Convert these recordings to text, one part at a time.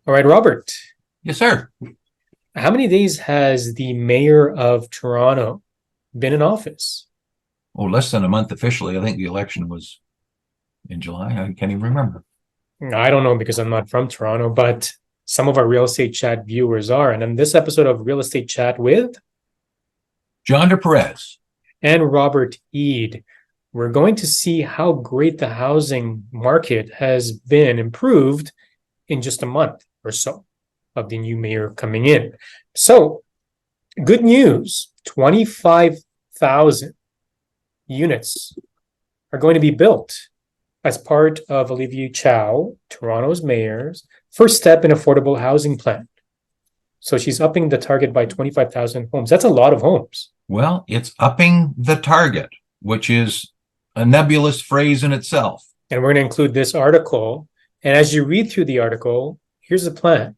All right, Robert, Yes, sir. how many days has the mayor of Toronto been in office? Oh, less than a month officially. I think the election was in July. I can't even remember. I don't know because I'm not from Toronto, but some of our real estate chat viewers are. And in this episode of Real Estate Chat with John de Perez. and Robert Eid, we're going to see how great the housing market has been improved in just a month or so of the new mayor coming in. So, good news, 25,000 units are going to be built as part of Olivia Chow, Toronto's mayor's first step in affordable housing plan. So she's upping the target by 25,000 homes. That's a lot of homes. Well, it's upping the target, which is a nebulous phrase in itself. And we're going to include this article. And as you read through the article, here's the plan.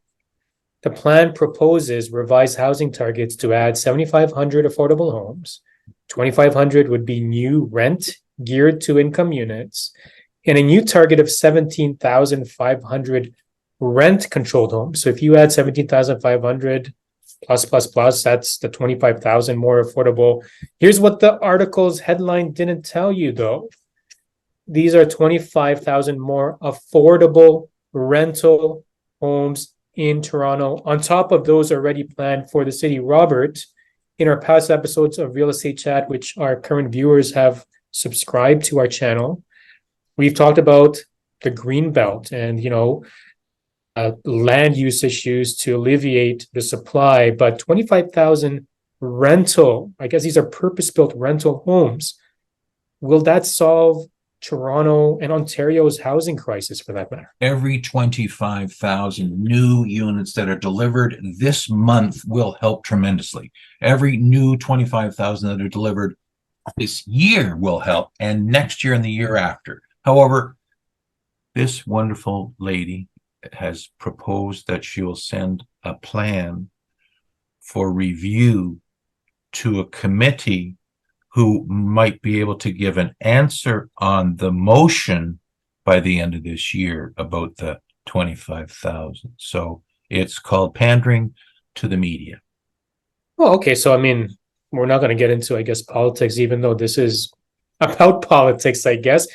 The plan proposes revised housing targets to add 7,500 affordable homes. 2,500 would be new rent geared to income units, and a new target of 17,500 rent controlled homes. So if you add 17,500 plus, that's the 25,000 more affordable. Here's what the article's headline didn't tell you, though. These are 25,000 more affordable rental homes in Toronto, on top of those already planned for the city. Robert, in our past episodes of Real Estate Chat, which our current viewers have subscribed to our channel, we've talked about the green belt and, land use issues to alleviate the supply. But 25,000 rental, I guess these are purpose-built rental homes. Will that solve Toronto and Ontario's housing crisis, for that matter? Every 25,000 new units that are delivered this month will help tremendously. Every new 25,000 that are delivered this year will help, and next year and the year after. However, this wonderful lady has proposed that she will send a plan for review to a committee who might be able to give an answer on the motion by the end of this year about the 25,000. So it's called pandering to the media. Oh, okay. So, we're not going to get into, politics, even though this is about politics, I guess.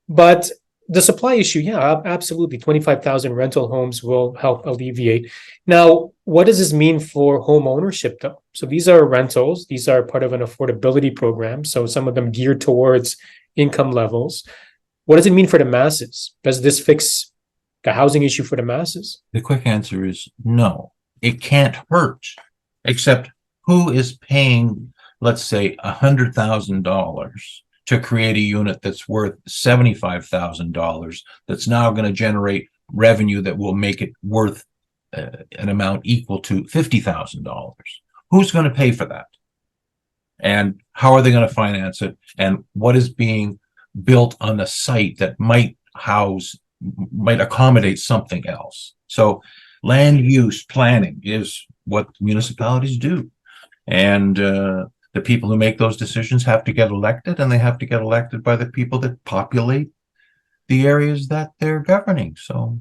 But the supply issue, yeah, absolutely. 25,000 rental homes will help alleviate. Now, what does this mean for home ownership, though? So these are rentals. These are part of an affordability program. So some of them geared towards income levels. What does it mean for the masses? Does this fix the housing issue for the masses? The quick answer is no. It can't hurt, except who is paying, let's say, $100,000 to create a unit that's worth $75,000 that's now going to generate revenue that will make it worth an amount equal to $50,000. Who's going to pay for that? And how are they going to finance it? And what is being built on the site that might accommodate something else? So land use planning is what municipalities do. And the people who make those decisions have to get elected, and they have to get elected by the people that populate the areas that they're governing. So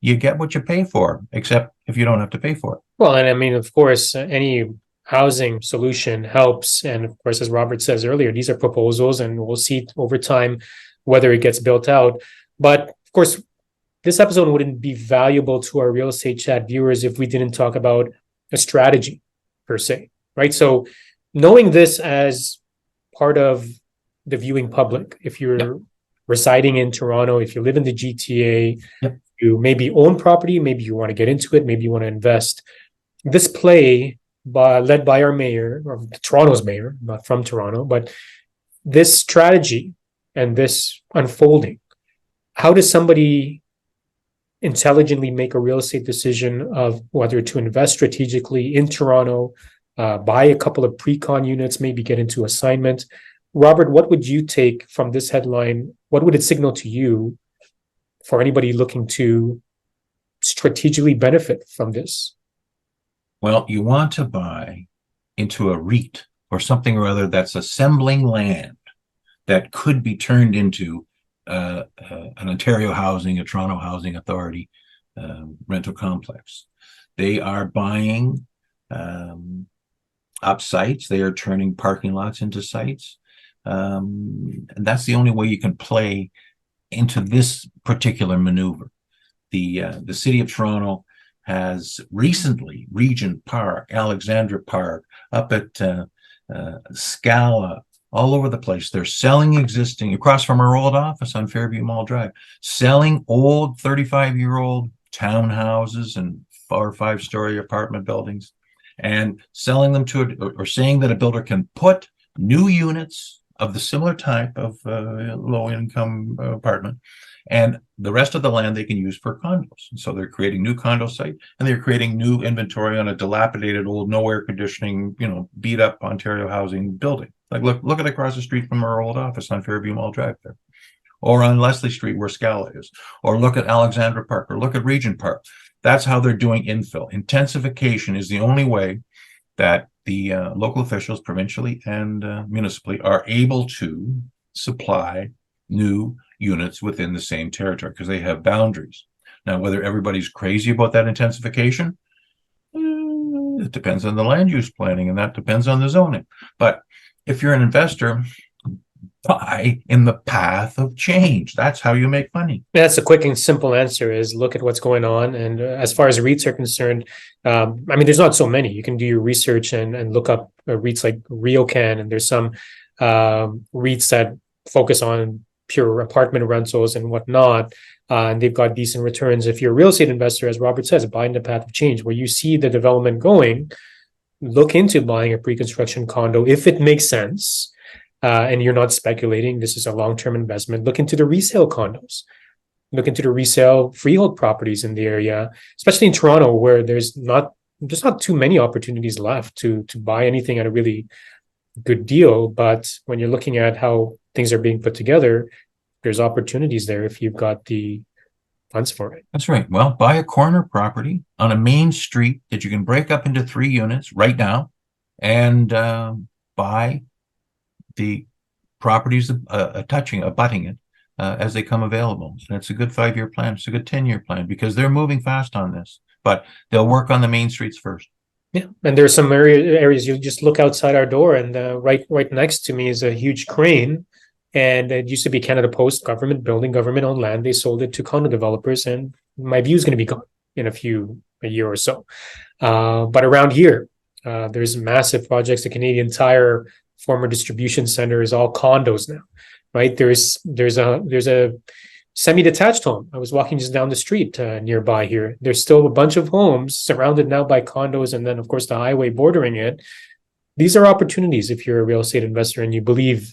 you get what you pay for, except if you don't have to pay for it. Well, and of course, any housing solution helps. And of course, as Robert says earlier, these are proposals, and we'll see over time whether it gets built out. But of course, this episode wouldn't be valuable to our Real Estate Chat viewers if we didn't talk about a strategy per se, right? So knowing this as part of the viewing public, if you're residing in Toronto, if you live in the GTA, you maybe own property, maybe you want to get into it, maybe you want to invest. This play led by our mayor, or Toronto's mayor, not from Toronto, but this strategy and this unfolding, how does somebody intelligently make a real estate decision of whether to invest strategically in Toronto, buy a couple of pre-con units, maybe get into assignment? Robert, what would you take from this headline? What would it signal to you for anybody looking to strategically benefit from this? Well, you want to buy into a REIT or something or other that's assembling land that could be turned into an Ontario Housing, a Toronto Housing Authority rental complex. They are buying up sites. They are turning parking lots into sites. And that's the only way you can play into this particular maneuver. The city of Toronto has recently Regent Park, Alexandra Park, up at Scala, all over the place. They're selling existing, across from our old office on Fairview Mall Drive, selling old 35-year-old townhouses and 4 or 5-story apartment buildings, and selling them to or saying that a builder can put new units of the similar type of low-income apartment, and the rest of the land they can use for condos. So they're creating new condo site, and they're creating new inventory on a dilapidated old, no air conditioning, beat up Ontario housing building. Like look at across the street from our old office on Fairview Mall Drive there, or on Leslie Street where Scala is, or look at Alexandra Park, or look at Regent Park. That's how they're doing infill. Intensification is the only way that the local officials, provincially and municipally, are able to supply new units within the same territory because they have boundaries. Now, whether everybody's crazy about that intensification, it depends on the land use planning, and that depends on the zoning. But if you're an investor, buy in the path of change. That's how you make money. That's a quick and simple answer, is look at what's going on. And as far as REITs are concerned, there's not so many. You can do your research and look up REITs like RioCan, and there's some REITs that focus on pure apartment rentals and whatnot. And they've got decent returns. If you're a real estate investor, as Robert says, buy in the path of change, where you see the development going, look into buying a pre-construction condo if it makes sense. And you're not speculating, this is a long-term investment. Look into the resale condos. Look into the resale freehold properties in the area, especially in Toronto, where there's not too many opportunities left to buy anything at a really good deal. But when you're looking at how things are being put together, there's opportunities there if you've got the funds for it. That's right. Well, buy a corner property on a main street that you can break up into 3 units right now, and buy the properties abutting it as they come available. And it's a good 5-year plan. It's a good 10-year plan, because they're moving fast on this, but they'll work on the main streets first. Yeah, and there's some areas you just look outside our door, and right next to me is a huge crane, and it used to be Canada Post government building, government-owned land. They sold it to condo developers, and my view is going to be gone in a year or so. But around here, there's massive projects. The Canadian Tire former distribution center is all condos now, right? There's a semi-detached home. I was walking just down the street nearby here. There's still a bunch of homes surrounded now by condos, and then of course the highway bordering it. These are opportunities if you're a real estate investor and you believe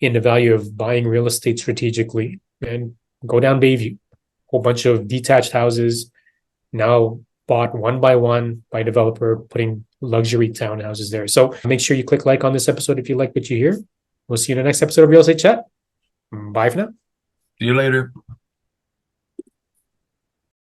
in the value of buying real estate strategically. And go down Bayview, whole bunch of detached houses now bought one by one by developer, putting luxury townhouses there. So make sure you click like on this episode if you like what you hear. We'll see you in the next episode of Real Estate Chat. Bye for now. See you later.